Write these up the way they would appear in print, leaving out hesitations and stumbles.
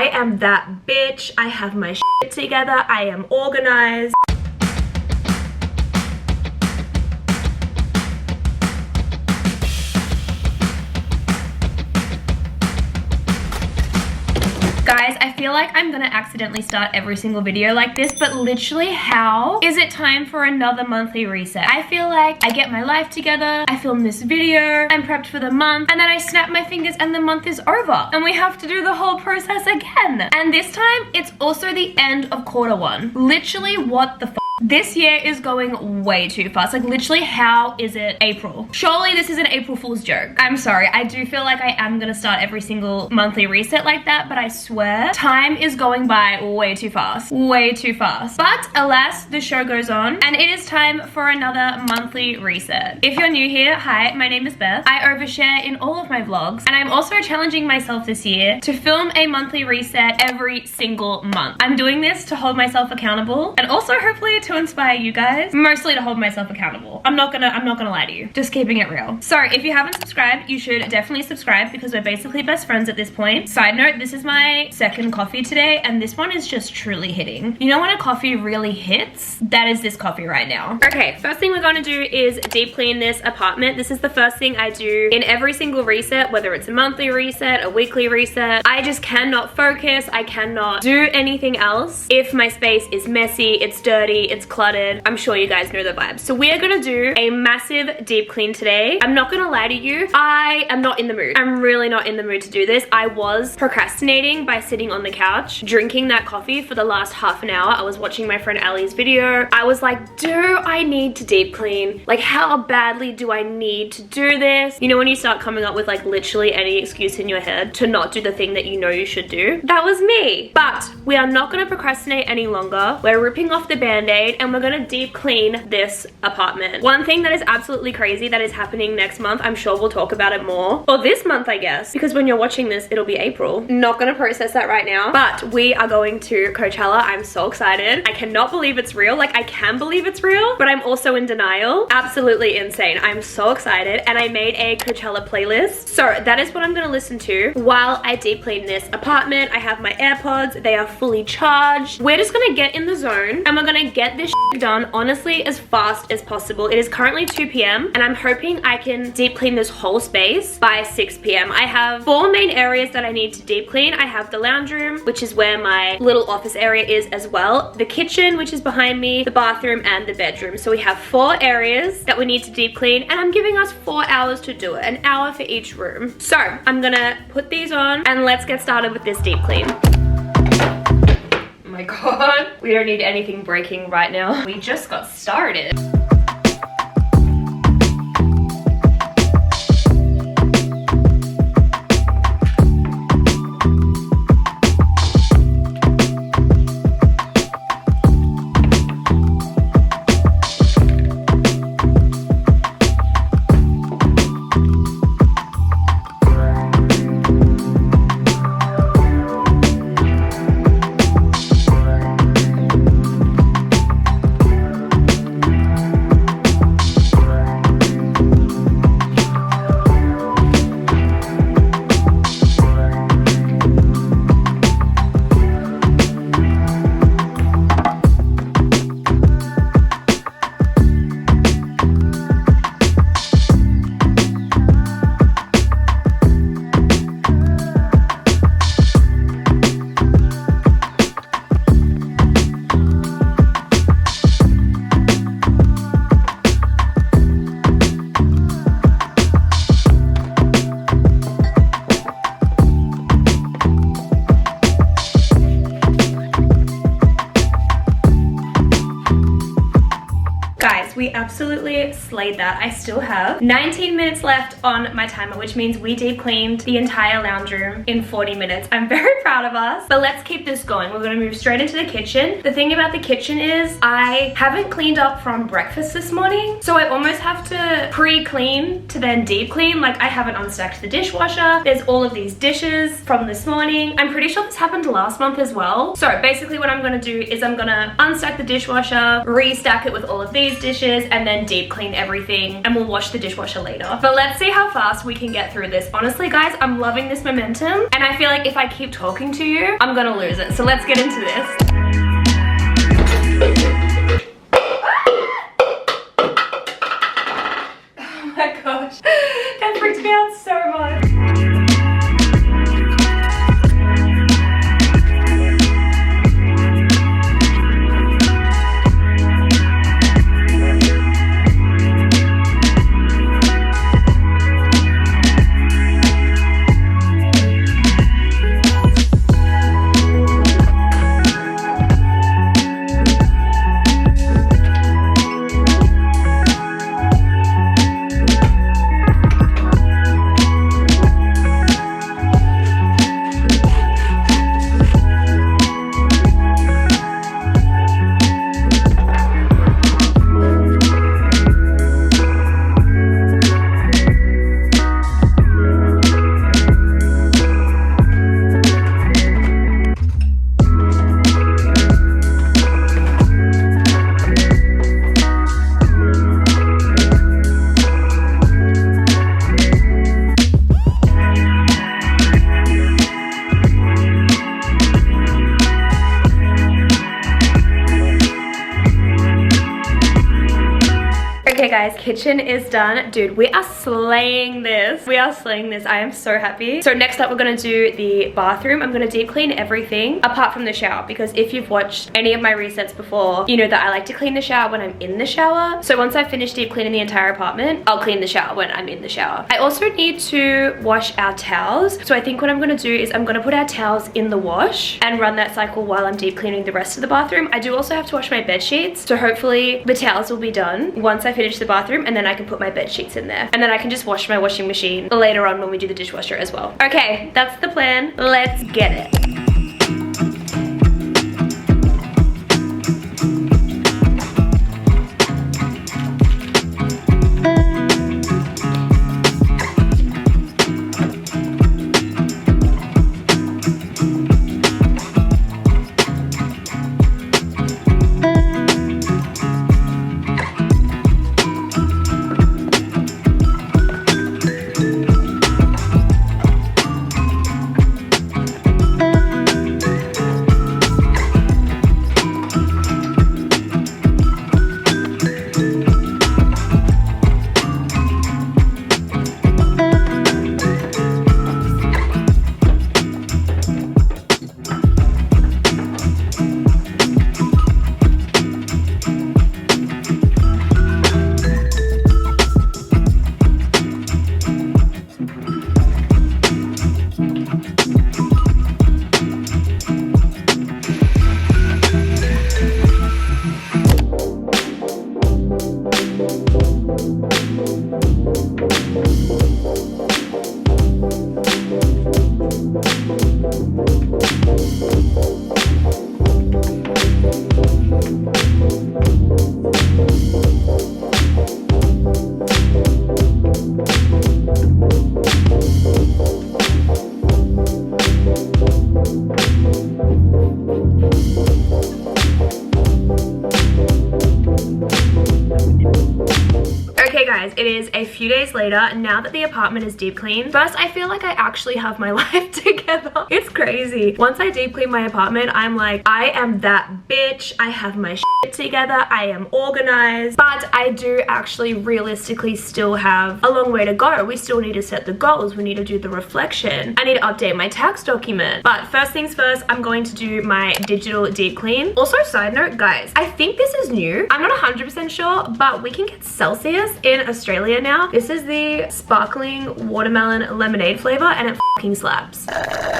I am that bitch. I have my shit together. I am organized. Guys, I feel like I'm gonna accidentally start every single video like this, but literally, how is it time for another monthly reset? I feel like I get my life together, I film this video, I'm prepped for the month, and then I snap my fingers and the month is over. And we have to do the whole process again. And this time, it's also the end of quarter one. Literally, what the f? This year is going way too fast. Like, literally, how is it April? Surely this is an April Fool's joke. I'm sorry, I do feel like I am gonna start every single monthly reset like that, but I swear, time is going by way too fast. Way too fast. But alas, the show goes on, and it is time for another monthly reset. If you're new here, hi, my name is Beth. I overshare in all of my vlogs, and I'm also challenging myself this year to film a monthly reset every single month. I'm doing this to hold myself accountable, and also hopefully to inspire you guys, mostly to hold myself accountable. I'm not gonna lie to you, just keeping it real. So if you haven't subscribed, you should definitely subscribe because we're basically best friends at this point. Side note, this is my second coffee today, and this one is just truly hitting. You know when a coffee really hits? That is this coffee right now. Okay, first thing we're gonna do is deep clean this apartment. This is the first thing I do in every single reset, whether it's a monthly reset, a weekly reset. I just cannot focus, I cannot do anything else if my space is messy, it's dirty, it's cluttered. I'm sure you guys know the vibes. So we are gonna do a massive deep clean today. I'm not gonna lie to you, I am not in the mood. I'm really not in the mood to do this. I was procrastinating by sitting on the couch drinking that coffee for the last half an hour. I was watching my friend Ali's video. I was like, do I need to deep clean? Like, how badly do I need to do this? You know when you start coming up with like literally any excuse in your head to not do the thing that you know you should do? That was me. But we are not gonna procrastinate any longer. We're ripping off the band-aid and we're gonna deep clean this apartment. One thing that is absolutely crazy that is happening next month, I'm sure we'll talk about it more, or this month I guess, because when you're watching this it'll be April. Not gonna process that right now, but we are going to Coachella. I'm so excited. I cannot believe it's real. Like, I can believe it's real, but I'm also in denial. Absolutely insane. I'm so excited, and I made a Coachella playlist, so that is what I'm gonna listen to while I deep clean this apartment. I have my AirPods, they are fully charged. We're just gonna get in the zone and we're gonna get this done honestly as fast as possible. It is currently 2 p.m. and I'm hoping I can deep clean this whole space by 6 p.m. I have 4 main areas that I need to deep clean. I have the lounge room, which is where my little office area is as well, the kitchen, which is behind me, the bathroom, and the bedroom. So we have 4 areas that we need to deep clean, and I'm giving us 4 hours to do it, an hour for each room. So I'm gonna put these on and let's get started with this deep clean. Oh my god, we don't need anything breaking right now. We just got started. We absolutely slayed that. I still have 19 minutes left on my timer, which means we deep cleaned the entire lounge room in 40 minutes. I'm very proud of us, but let's keep this going. We're gonna move straight into the kitchen. The thing about the kitchen is I haven't cleaned up from breakfast this morning, so I almost have to pre-clean to then deep clean. Like, I haven't unstacked the dishwasher. There's all of these dishes from this morning. I'm pretty sure this happened last month as well. So basically what I'm gonna do is I'm gonna unstack the dishwasher, restack it with all of these dishes, this and then deep clean everything and we'll wash the dishwasher later. But let's see how fast we can get through this. Honestly guys, I'm loving this momentum and I feel like if I keep talking to you, I'm gonna lose it. So let's get into this. Oh my gosh, that freaked me out so much. Okay guys, kitchen is done. Dude, we are slaying this. We are slaying this. I am so happy. So next up, we're gonna do the bathroom. I'm gonna deep clean everything apart from the shower, because if you've watched any of my resets before, you know that I like to clean the shower when I'm in the shower. So once I finish deep cleaning the entire apartment, I'll clean the shower when I'm in the shower. I also need to wash our towels. So I think what I'm gonna do is I'm gonna put our towels in the wash and run that cycle while I'm deep cleaning the rest of the bathroom. I do also have to wash my bed sheets. So hopefully the towels will be done once I finish the bathroom, and then I can put my bed sheets in there, and then I can just wash my washing machine later on when we do the dishwasher as well. Okay, that's the plan. Let's get it. It is a few days later, now that the apartment is deep cleaned. First, I feel like I actually have my life together. It's crazy. Once I deep clean my apartment, I'm like, I am that bitch. I have my shit together. I am organized. But I do actually realistically still have a long way to go. We still need to set the goals. We need to do the reflection. I need to update my tax document. But first things first, I'm going to do my digital deep clean. Also, side note, guys, I think this is new. I'm not 100% sure, but we can get Celsius in Australia now. This is the sparkling watermelon lemonade flavor and it fucking slaps.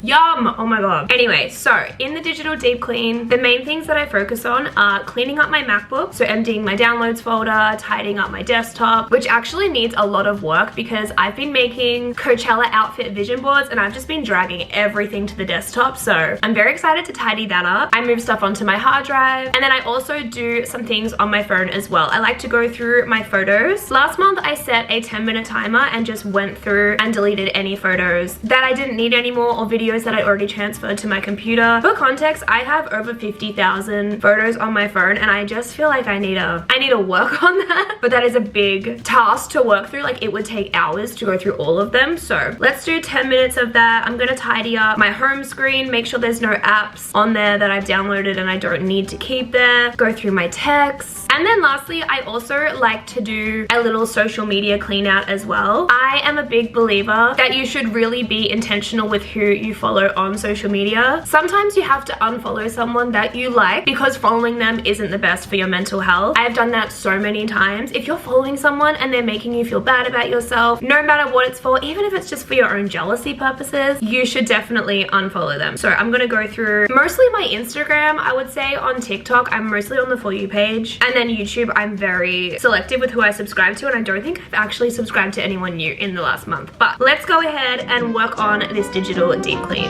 Yum! Oh my god. Anyway, so in the digital deep clean, the main things that I focus on are cleaning up my MacBook, so emptying my downloads folder, tidying up my desktop, which actually needs a lot of work because I've been making Coachella outfit vision boards and I've just been dragging everything to the desktop, so I'm very excited to tidy that up. I move stuff onto my hard drive, and then I also do some things on my phone as well. I like to go through my photos. Last month I set a 10-minute timer and just went through and deleted any photos that that I didn't need anymore or videos that I already transferred to my computer. For context, I have over 50,000 photos on my phone and I just feel like I need to work on that. But that is a big task to work through. Like, it would take hours to go through all of them. So let's do 10 minutes of that. I'm gonna tidy up my home screen, make sure there's no apps on there that I've downloaded and I don't need to keep there, go through my texts. And then lastly, I also like to do a little social media clean out as well. I am a big believer that you should really be intentional with who you follow on social media. Sometimes you have to unfollow someone that you like because following them isn't the best for your mental health. I have done that so many times. If you're following someone and they're making you feel bad about yourself, no matter what it's for, even if it's just for your own jealousy purposes, you should definitely unfollow them. So I'm gonna go through mostly my Instagram, I would say. On TikTok, I'm mostly on the For You page. And then YouTube, I'm very selective with who I subscribe to, and I don't think I've actually subscribed to anyone new in the last month. But let's go ahead and work on this digital deep clean.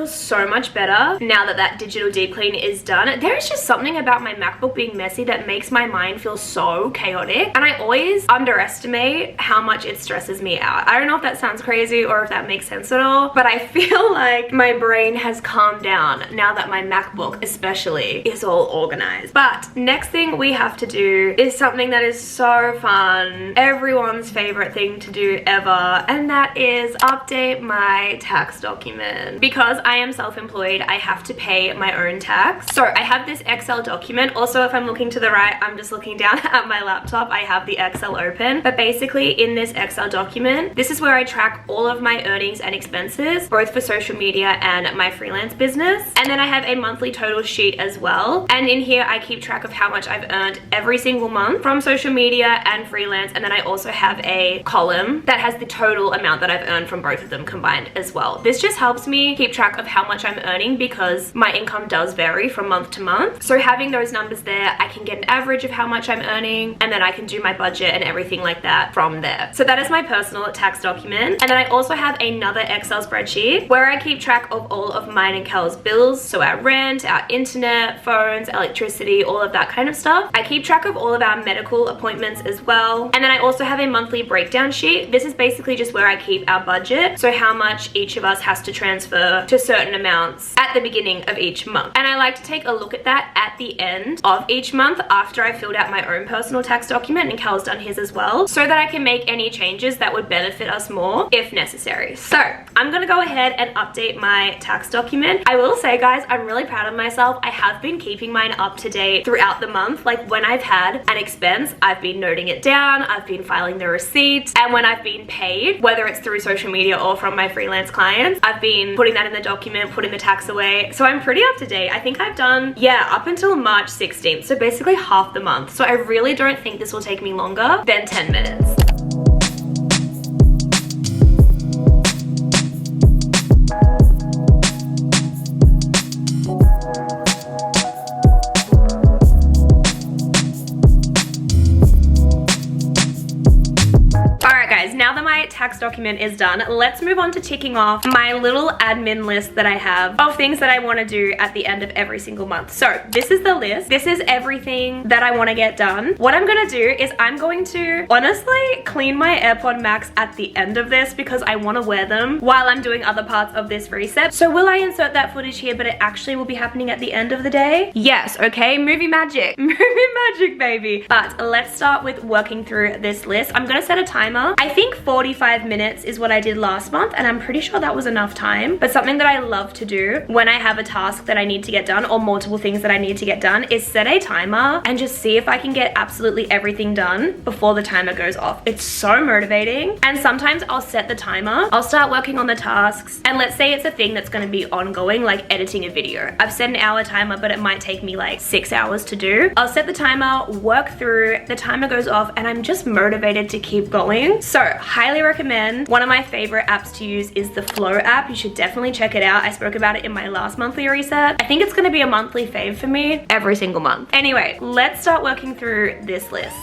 So much better now that that digital deep clean is done. There is just something about my MacBook being messy that makes my mind feel so chaotic, and I always underestimate how much it stresses me out. I don't know if that sounds crazy or if that makes sense at all, but I feel like my brain has calmed down now that my MacBook especially is all organized. But next thing we have to do is something that is so fun, everyone's favorite thing to do ever, and that is update my tax document. Because I am self-employed, I have to pay my own tax. So I have this Excel document. Also, if I'm looking to the right, I'm just looking down at my laptop. I have the Excel open. But basically in this Excel document, this is where I track all of my earnings and expenses, both for social media and my freelance business. And then I have a monthly total sheet as well. And in here, I keep track of how much I've earned every single month from social media and freelance. And then I also have a column that has the total amount that I've earned from both of them combined as well. This just helps me keep track of how much I'm earning because my income does vary from month to month. So having those numbers there, I can get an average of how much I'm earning, and then I can do my budget and everything like that from there. So that is my personal tax document. And then I also have another Excel spreadsheet where I keep track of all of mine and Kel's bills. So our rent, our internet, phones, electricity, all of that kind of stuff. I keep track of all of our medical appointments as well. And then I also have a monthly breakdown sheet. This is basically just where I keep our budget. So how much each of us has to transfer to certain amounts at the beginning of each month. And I like to take a look at that at the end of each month after I filled out my own personal tax document and Cal's done his as well, so that I can make any changes that would benefit us more if necessary. So I'm gonna go ahead and update my tax document. I will say, guys, I'm really proud of myself. I have been keeping mine up to date throughout the month. Like, when I've had an expense, I've been noting it down, I've been filing the receipt, and when I've been paid, whether it's through social media or from my freelance clients, I've been putting that in the document, putting the tax away. So I'm pretty up to date. I think I've done, yeah, up until March 16th, so basically half the month. So I really don't think this will take me longer than 10 minutes. Now that my tax document is done, let's move on to ticking off my little admin list that I have of things that I want to do at the end of every single month. So this is the list. This is everything that I want to get done. What I'm going to do is I'm going to honestly clean my AirPod Max at the end of this because I want to wear them while I'm doing other parts of this reset. So will I insert that footage here, but it actually will be happening at the end of the day? Yes, okay, movie magic. Movie magic, baby. But let's start with working through this list. I'm going to set a timer. I think 45 minutes is what I did last month, and I'm pretty sure that was enough time. But something that I love to do when I have a task that I need to get done, or multiple things that I need to get done, is set a timer and just see if I can get absolutely everything done before the timer goes off. It's so motivating. And sometimes I'll set the timer, I'll start working on the tasks, and let's say it's a thing that's going to be ongoing, like editing a video. I've set an hour timer, but it might take me like 6 hours to do. I'll set the timer, work through, the timer goes off, and I'm just motivated to keep going. So highly recommend. One of my favorite apps to use is the Flow app. You should definitely check it out. I spoke about it in my last monthly reset. I think it's going to be a monthly fave for me every single month. Anyway, let's start working through this list.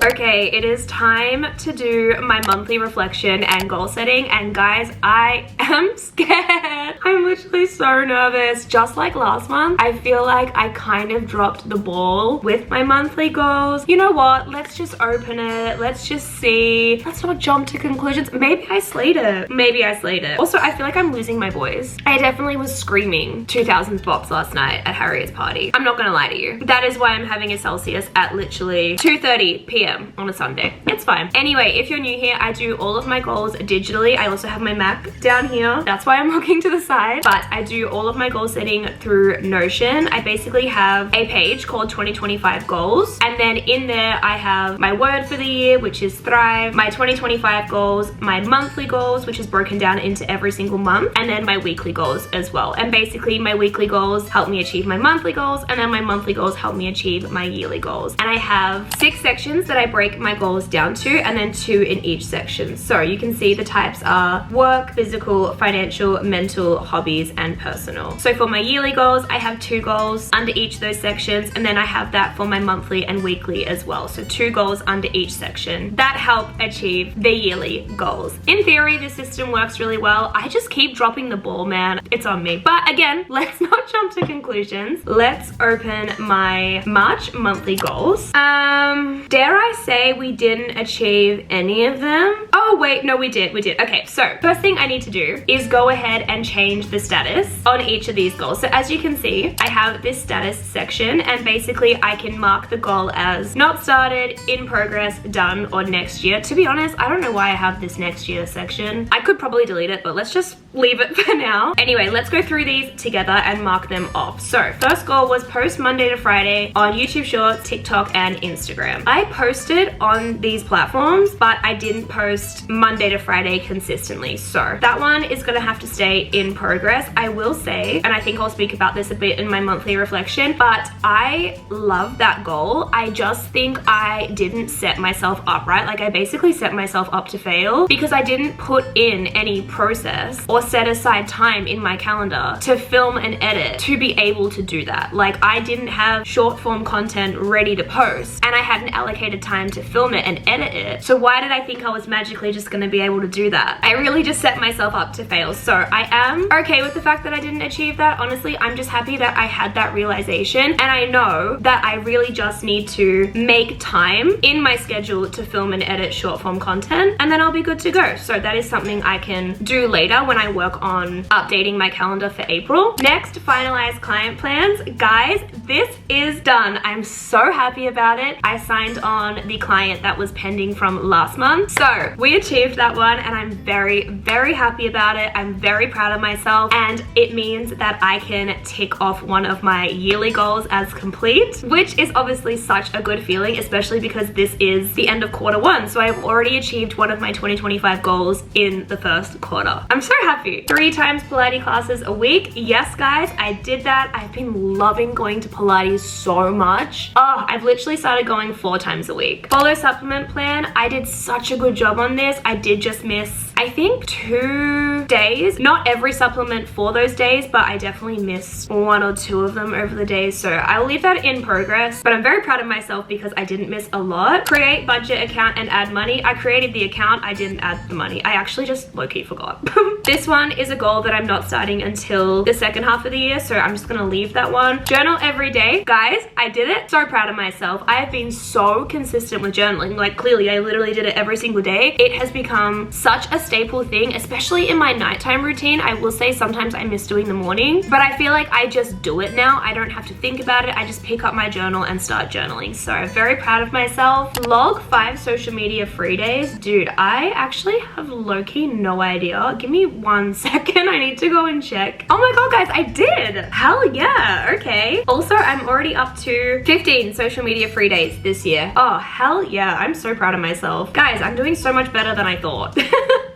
Okay, it is time to do my monthly reflection and goal setting, and guys, I am scared. I'm literally so nervous. Just like last month, I feel like I kind of dropped the ball with my monthly goals. You know what? Let's just open it. Let's just see. Let's not jump to conclusions. Maybe I slayed it. Maybe I slayed it. Also, I feel like I'm losing my voice. I definitely was screaming 2000s bops last night at Harriet's party. I'm not gonna lie to you. That is why I'm having a Celsius at literally 2:30 p.m. on a Sunday. It's fine. Anyway, if you're new here, I do all of my goals digitally. I also have my Mac down here. That's why I'm looking to the side. But I do all of my goal setting through Notion. I basically have a page called 2025 goals. And then in there, I have my word for the year, which is thrive, my 2025 goals, my monthly goals, which is broken down into every single month, and then my weekly goals as well. And basically my weekly goals help me achieve my monthly goals, and then my monthly goals help me achieve my yearly goals. And I have 6 sections that I break my goals down to, and then 2 in each section. So you can see the types are work, physical, financial, mental, hobbies, and personal. So for my yearly goals, I have 2 goals under each of those sections, and then I have that for my monthly and weekly as well. So 2 goals under each section that help achieve the yearly goals. In theory, this system works really well. I just keep dropping the ball, man. It's on me. But again, let's not jump to conclusions. Let's open my March monthly goals. Dare I say we didn't achieve any of them? Oh wait, no, we did. Okay, so first thing I need to do is go ahead and change the status on each of these goals. So as you can see, I have this status section, and basically I can mark the goal as not started, in progress, done, or next year. To be honest, I don't know why I have this next year section. I could probably delete it, but let's just leave it for now. Anyway, let's go through these together and mark them off. So first goal was post Monday to Friday on YouTube Shorts, TikTok, and Instagram. I posted on these platforms, but I didn't post Monday to Friday consistently. So that one is gonna have to stay in progress. I will say, and I think I'll speak about this a bit in my monthly reflection, but I love that goal. I just think I didn't set myself up right. Like I basically set myself up to fail because I didn't put in any process or set aside time in my calendar to film and edit to be able to do that. Like I didn't have short form content ready to post, and I hadn't allocated time to film it and edit it. So why did I think I was magically just gonna be able to do that? I really just set myself up to fail. So I am okay with the fact that I didn't achieve that. Honestly, I'm just happy that I had that realization, and I know that I really just need to make time in my schedule to film and edit short form content, and then I'll be good to go. So that is something I can do later when I work on updating my calendar for April. Next, finalize client plans. Guys, this is done. I'm so happy about it. I signed on the client that was pending from last month. So we achieved that one, and I'm very, very happy about it. I'm very proud of myself, and it means that I can tick off one of my yearly goals as complete, which is obviously such a good feeling, especially because this is the end of Q1. So I've already achieved one of my 2025 goals in the first quarter. I'm so happy. 3 times Pilates classes a week. Yes, guys, I did that. I've been loving going to Pilates so much. Oh, I've literally started going 4 times a week. Follow supplement plan. I did such a good job on this. I did just miss, I think, 2 days. Not every supplement for those days, but I definitely missed 1 or 2 of them over the days. So I'll leave that in progress, but I'm very proud of myself because I didn't miss a lot. Create budget account and add money. I created the account. I didn't add the money. I actually just low-key forgot. This one is a goal that I'm not starting until the second half of the year, so I'm just gonna leave that one. Journal every day. Guys, I did it. So proud of myself. I have been so consistent with journaling. Like clearly, I literally did it every single day. It has become such a staple thing, especially in my nighttime routine. I will say sometimes I miss doing the morning, but I feel like I just do it now. I don't have to think about it. I just pick up my journal and start journaling. So very proud of myself. Log 5 social media free days. Dude, I actually have low-key no idea. Give me 1 second. I need to go and check. Oh my god, guys, I did. Hell yeah. Okay. Also, I'm already up to 15 social media free days this year. Oh, hell yeah. I'm so proud of myself. Guys, I'm doing so much better than I thought.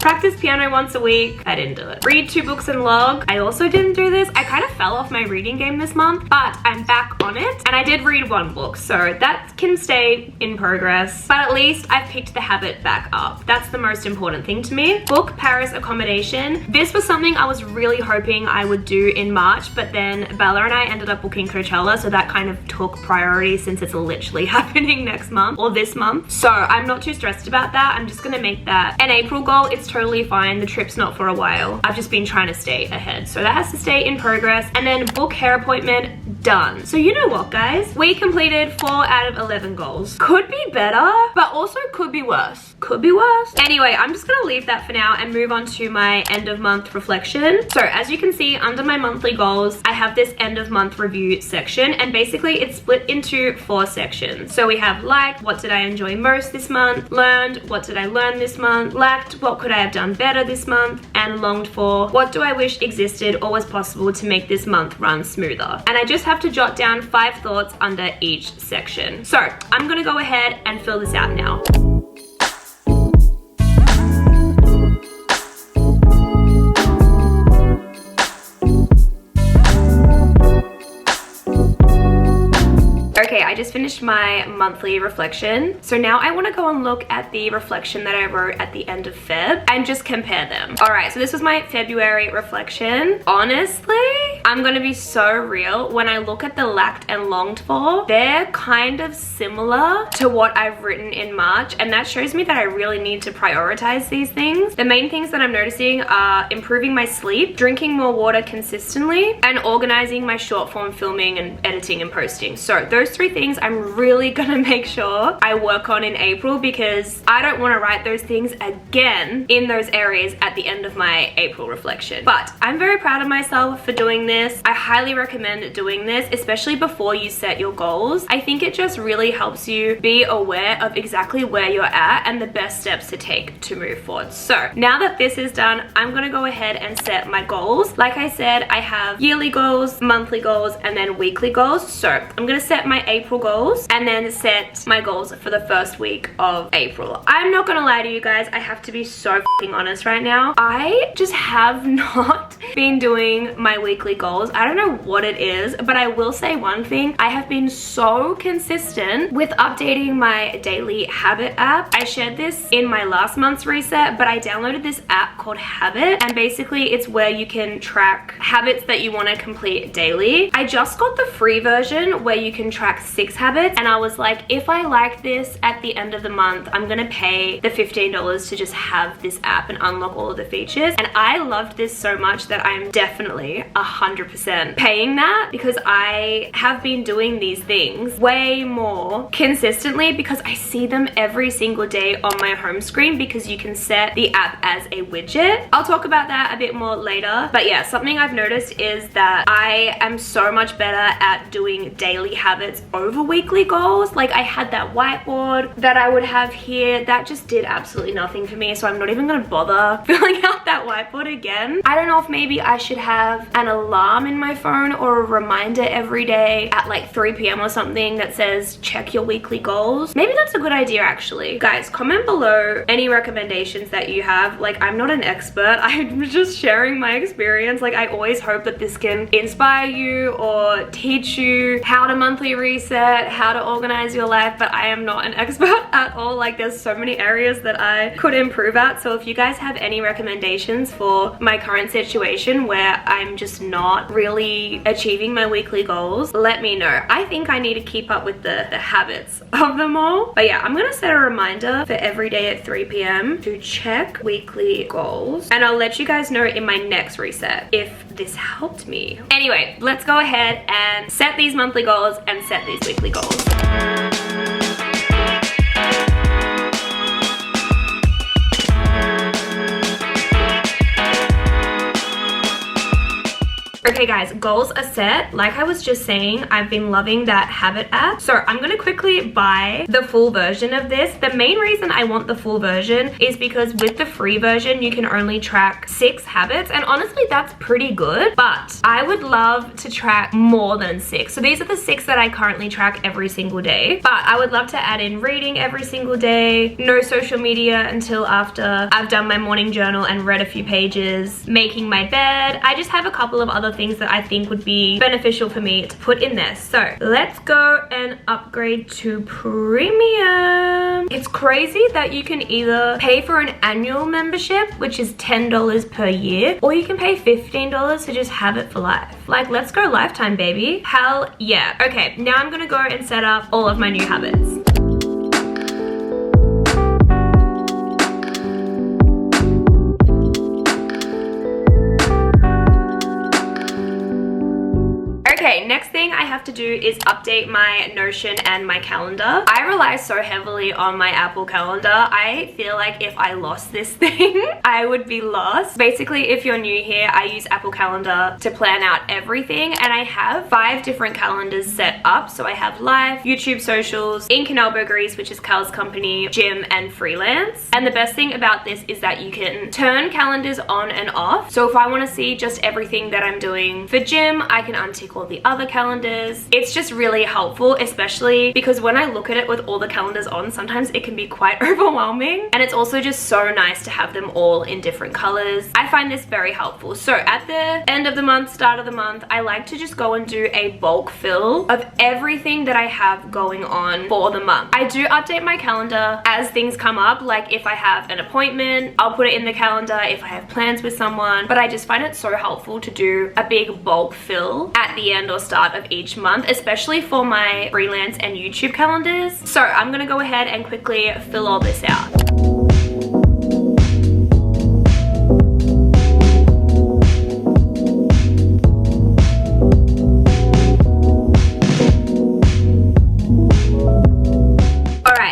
Practice piano once a week. I didn't do it. Read 2 books and log. I also didn't do this. I kind of fell off my reading game this month, but I'm back on it. And I did read 1 book, so that can stay in progress. But at least I've picked the habit back up. That's the most important thing to me. Book Paris accommodation. This was something I was really hoping I would do in March, but then Bella and I ended up booking Coachella, so that kind of took priority since it's literally happening next month or this month. So I'm not too stressed about that. I'm just gonna make that an April goal. It's totally fine. The trip's not for a while. I've just been trying to stay ahead. So that has to stay in progress. And then book hair appointment, done. So you know what, guys? We completed 4 out of 11 goals. Could be better, but also could be worse. Could be worse. Anyway, I'm just gonna leave that for now and move on to my end of month reflection. So as you can see under my monthly goals, I have this end of month review section, and basically it's split into 4 sections. So we have liked, what did I enjoy most this month? Learned, what did I learn this month? Lacked, what could I have done better this month? And longed for, what do I wish existed or was possible to make this month run smoother? And I just have to jot down 5 thoughts under each section. So I'm gonna go ahead and fill this out now. Okay, I just finished my monthly reflection. So now I want to go and look at the reflection that I wrote at the end of Feb and just compare them. All right, so this was my February reflection. Honestly, I'm gonna be so real. When I look at the lacked and longed for, they're kind of similar to what I've written in March, and that shows me that I really need to prioritize these things. The main things that I'm noticing are improving my sleep, drinking more water consistently, and organizing my short form filming and editing and posting. So those 3 things I'm really gonna make sure I work on in April, because I don't want to write those things again in those areas at the end of my April reflection. But I'm very proud of myself for doing this. I highly recommend doing this, especially before you set your goals. I think it just really helps you be aware of exactly where you're at and the best steps to take to move forward. So now that this is done, I'm gonna go ahead and set my goals. Like I said, I have yearly goals, monthly goals, and then weekly goals. So I'm gonna set my April goals and then set my goals for the first week of April. I'm not gonna lie to you guys, I have to be so f***ing honest right now. I just have not been doing my weekly goals. I don't know what it is, but I will say one thing. I have been so consistent with updating my daily habit app. I shared this in my last month's reset, but I downloaded this app called Habit, and basically it's where you can track habits that you want to complete daily. I just got the free version where you can track 6 habits, and I was like, if I like this at the end of the month, I'm gonna pay the $15 to just have this app and unlock all of the features. And I loved this so much that I'm definitely 100% paying that, because I have been doing these things way more consistently because I see them every single day on my home screen, because you can set the app as a widget. I'll talk about that a bit more later, but yeah, something I've noticed is that I am so much better at doing daily habits over weekly goals. Like I had that whiteboard that I would have here that just did absolutely nothing for me, so I'm not even gonna bother filling out that whiteboard again. I don't know if maybe I should have an alarm in my phone or a reminder every day at like 3 p.m. or something that says check your weekly goals. Maybe that's a good idea actually. Guys, comment below any recommendations that you have. Like, I'm not an expert, I'm just sharing my experience. Like, I always hope that this can inspire you or teach you how to monthly reset, how to organize your life, but I am not an expert at all. Like, there's so many areas that I could improve at. So if you guys have any recommendations for my current situation where I'm just not really achieving my weekly goals, let me know. I think I need to keep up with the habits of them all. But yeah, I'm gonna set a reminder for every day at 3 p.m. to check weekly goals, and I'll let you guys know in my next reset if this helped me. Anyway, let's go ahead and set these monthly goals and set these weekly goals. Okay guys, goals are set. Like I was just saying, I've been loving that habit app. So I'm gonna quickly buy the full version of this. The main reason I want the full version is because with the free version, you can only track 6 habits. And honestly, that's pretty good. But I would love to track more than 6. So these are the 6 that I currently track every single day. But I would love to add in reading every single day, no social media until after I've done my morning journal and read a few pages, making my bed. I just have a couple of other things that I think would be beneficial for me to put in there. So let's go and upgrade to premium. It's crazy that you can either pay for an annual membership, which is $10 per year, or you can pay $15 to just have it for life. Like, let's go lifetime, baby. Hell yeah. Okay, now I'm gonna go and set up all of my new habits. Okay, next thing I have to do is update my Notion and my calendar. I rely so heavily on my Apple Calendar. I feel like if I lost this thing, I would be lost. Basically, if you're new here, I use Apple Calendar to plan out everything, and I have 5 different calendars set up. So I have live, YouTube socials, Ink and Elbow Grease, which is Cal's company, gym, and freelance. And the best thing about this is that you can turn calendars on and off. So if I want to see just everything that I'm doing for gym, I can untick all the other calendars. It's just really helpful, especially because when I look at it with all the calendars on, sometimes it can be quite overwhelming, and it's also just so nice to have them all in different colors. I find this very helpful. So at the end of the month, start of the month, I like to just go and do a bulk fill of everything that I have going on for the month. I do update my calendar as things come up, like if I have an appointment, I'll put it in the calendar, if I have plans with someone, but I just find it so helpful to do a big bulk fill at the end or start of each month, especially for my freelance and YouTube calendars. So I'm gonna go ahead and quickly fill all this out.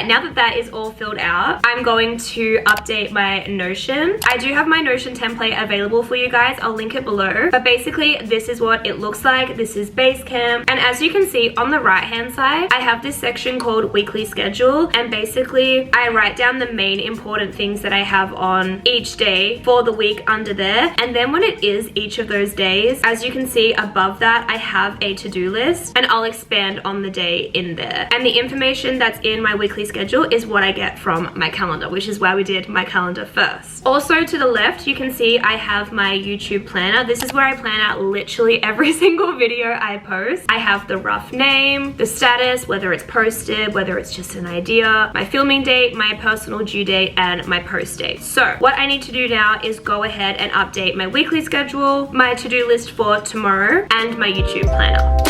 Now that that is all filled out, I'm going to update my Notion. I do have my Notion template available for you guys. I'll link it below. But basically, this is what it looks like. This is Basecamp. And as you can see on the right-hand side, I have this section called Weekly Schedule. And basically, I write down the main important things that I have on each day for the week under there. And then when it is each of those days, as you can see above that, I have a to-do list. And I'll expand on the day in there. And the information that's in my weekly schedule is what I get from my calendar, which is why we did my calendar first. Also to the left, you can see I have my YouTube planner. This is where I plan out literally every single video I post. I have the rough name, the status, whether it's posted, whether it's just an idea, my filming date, my personal due date, and my post date. So what I need to do now is go ahead and update my weekly schedule, my to-do list for tomorrow, and my YouTube planner.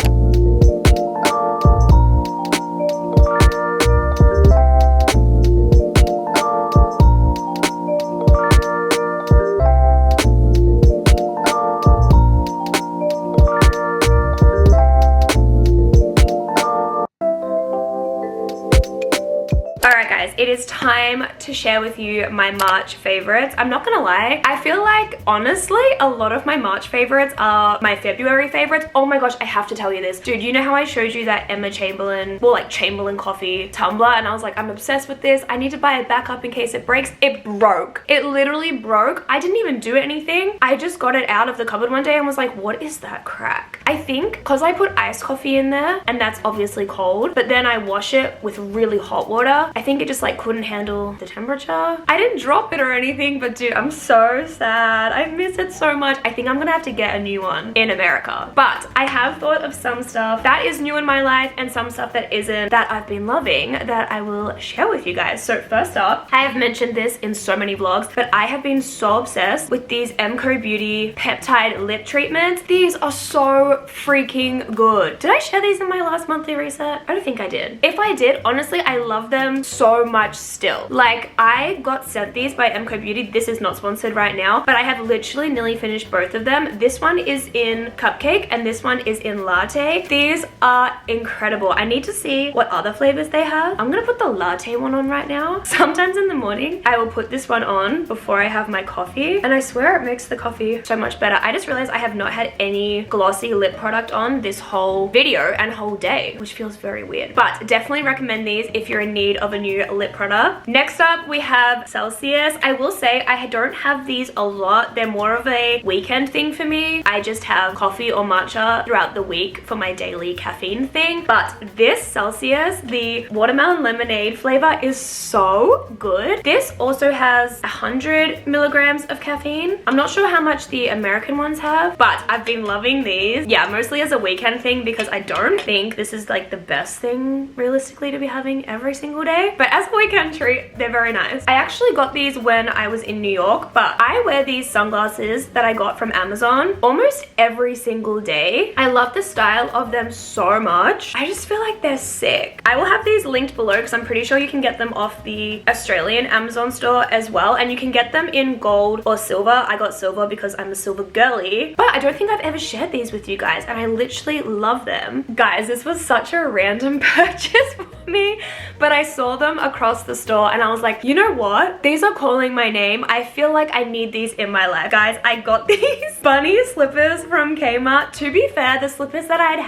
It is time to share with you my March favorites. I'm not gonna lie, I feel like honestly a lot of my March favorites are my February favorites. Oh my gosh, I have to tell you this. Dude, you know how I showed you that Emma Chamberlain, well, like Chamberlain coffee tumbler, and I was like, I'm obsessed with this. I need to buy a backup in case it breaks. It broke. It literally broke. I didn't even do anything. I just got it out of the cupboard one day and was like, what is that crack? I think because I put iced coffee in there, and that's obviously cold, but then I wash it with really hot water. I think it just like couldn't handle the temperature. I didn't drop it or anything, but dude, I'm so sad. I miss it so much. I think I'm gonna have to get a new one in America. But I have thought of some stuff that is new in my life and some stuff that isn't, that I've been loving, that I will share with you guys. So first up, I have mentioned this in so many vlogs, but I have been so obsessed with these MCO Beauty peptide lip treatments. These are so freaking good. Did I share these in my last monthly reset? I don't think I did. If I did, honestly, I love them so so much still. Like, I got sent these by MCO Beauty. This is not sponsored right now, but I have literally nearly finished both of them. This one is in cupcake and this one is in latte. These are incredible. I need to see what other flavors they have. I'm gonna put the latte one on right now. Sometimes in the morning, I will put this one on before I have my coffee, and I swear it makes the coffee so much better. I just realized I have not had any glossy lip product on this whole video and whole day, which feels very weird, but definitely recommend these if you're in need of a new lip product. Next up, we have Celsius. I will say I don't have these a lot. They're more of a weekend thing for me. I just have coffee or matcha throughout the week for my daily caffeine thing, but this Celsius, the watermelon lemonade flavor, is so good. This also has 100 milligrams of caffeine. I'm not sure how much the American ones have, but I've been loving these. Yeah, mostly as a weekend thing because I don't think this is like the best thing realistically to be having every single day, but as a weekend treat, they're very nice. I actually got these when I was in New York, but I wear these sunglasses that I got from Amazon almost every single day. I love the style of them so much. I just feel like they're sick. I will have these linked below because I'm pretty sure you can get them off the Australian Amazon store as well, and you can get them in gold or silver. I got silver because I'm a silver girly, but I don't think I've ever shared these with you guys, and I literally love them. Guys, this was such a random purchase for me, but I saw them across the store and I was like, you know what? These are calling my name. I feel like I need these in my life. Guys, I got these bunny slippers from Kmart. To be fair, the slippers that I'd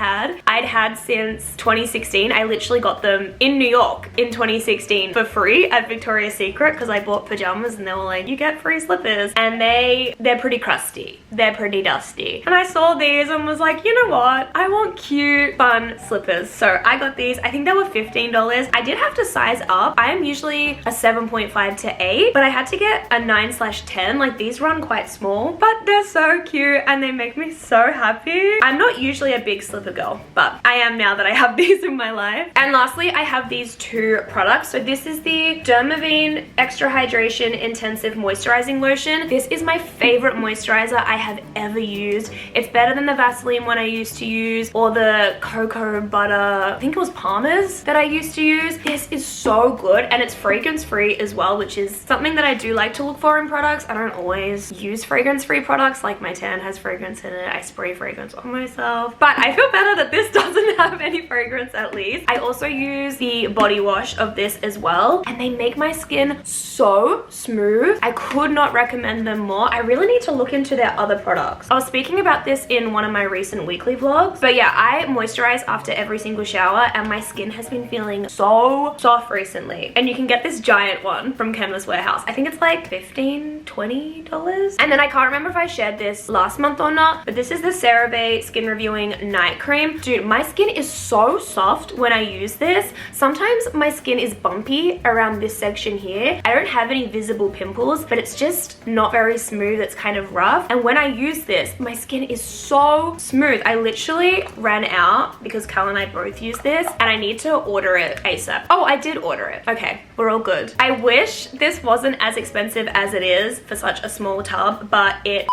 had since 2016. I literally got them in New York in 2016 for free at Victoria's Secret because I bought pajamas and they were like, you get free slippers, and they're pretty crusty. They're pretty dusty. And I saw these and was like, you know what? I want cute, fun slippers. So I got these. I think they were $15. I did have to size up. I am usually a 7.5 to 8, but I had to get a 9/10. Like, these run quite small, but they're so cute and they make me so happy. I'm not usually a big slipper girl, but I am now that I have these in my life. And lastly, I have these two products. So this is the Dermaveen Extra Hydration Intensive Moisturizing Lotion. This is my favorite moisturizer I have ever used. It's better than the Vaseline one I used to use or the cocoa butter, I think it was Palmer's that I used to use. This is so good, and it's fragrance free as well, which is something that I do like to look for in products. I don't always use fragrance free products. Like, my tan has fragrance in it. I spray fragrance on myself, but I feel better that this doesn't have any fragrance at least. I also use the body wash of this as well, and they make my skin so smooth. I could not recommend them more. I really need to look into their other products. I was speaking about this in one of my recent weekly vlogs, but yeah, I moisturize after every single shower and my skin has been feeling so soft recently. And you can get this giant one from Chemist Warehouse. I think it's like $15, $20. And then I can't remember if I shared this last month or not, but this is the CeraVe Skin Reviewing Night Cream. Dude, my skin is so soft when I use this. Sometimes my skin is bumpy around this section here. I don't have any visible pimples, but it's just not very smooth. It's kind of rough. And when I use this, my skin is so smooth. I literally ran out because Cal and I both use this, and I need to order it ASAP. Oh, I did order it. Okay, we're all good. I wish this wasn't as expensive as it is for such a small tub, but it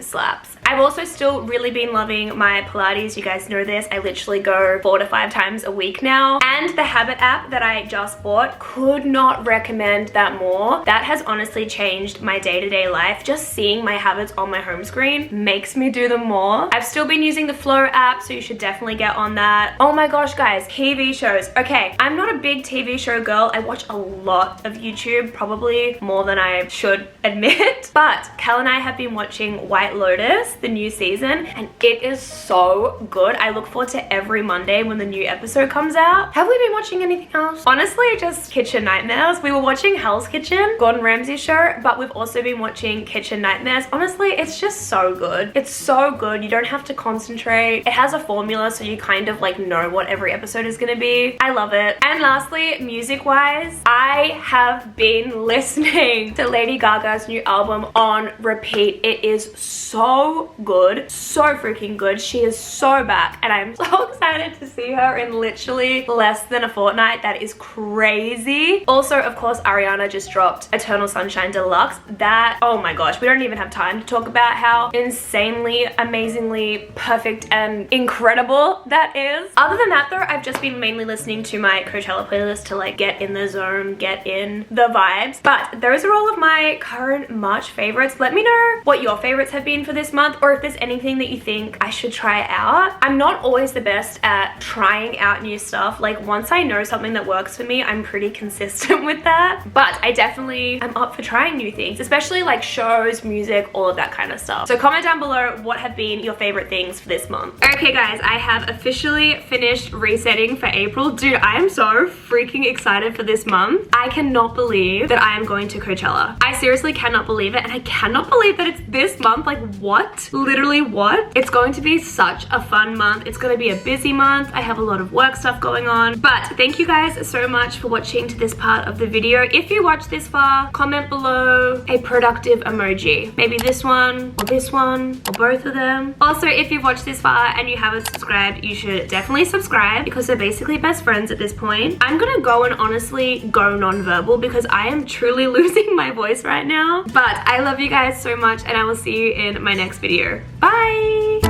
slaps. I've also still really been loving my Pilates. You guys know this. I literally go 4 to 5 times a week now. And the Habit app that I just bought, could not recommend that more. That has honestly changed my day-to-day life. Just seeing my habits on my home screen makes me do them more. I've still been using the Flow app, so you should definitely get on that. Oh my gosh, guys, TV shows. Okay, I'm not a big TV show girl. I watch a lot of YouTube, probably more than I should admit. But Cal and I have been watching White Lotus, the new season, and it is so good. I look forward to every Monday when the new episode comes out. Have we been watching anything else? Honestly, just Kitchen Nightmares. We were watching Hell's Kitchen, Gordon Ramsay's show, but we've also been watching Kitchen Nightmares. Honestly, it's just so good. It's so good. You don't have to concentrate. It has a formula, so you kind of like know what every episode is gonna be. I love it. And lastly, music-wise, I have been listening to Lady Gaga's new album on repeat. It is so good, so freaking good. She is so back and I'm so excited to see her in literally less than a fortnight. That is crazy. Also, of course, Ariana just dropped Eternal Sunshine Deluxe. That, oh my gosh, we don't even have time to talk about how insanely, amazingly perfect and incredible that is. Other than that though, I've just been mainly listening to my Coachella playlist to like get in the zone, get in the vibes. But those are all of my current March favorites. Let me know what your favorites have been for this month, or if there's anything that you think I should try out. I'm not always the best at trying out new stuff. Like once I know something that works for me, I'm pretty consistent with that. But I definitely am up for trying new things, especially like shows, music, all of that kind of stuff. So comment down below what have been your favorite things for this month. Okay guys, I have officially finished resetting for April. Dude, I am so freaking excited for this month. I cannot believe that I am going to Coachella. I seriously cannot believe it, and I cannot believe that it's this month. Like what? Literally what? It's going to be such a fun month. It's going to be a busy month. I have a lot of work stuff going on, but thank you guys so much for watching to this part of the video. If you watched this far, comment below a productive emoji. Maybe this one or both of them. Also, if you've watched this far and you haven't subscribed, you should definitely subscribe because we're basically best friends at this point. I'm gonna go and honestly go non-verbal because I am truly losing my voice right now. But I love you guys so much and I will see you in my next video. Bye!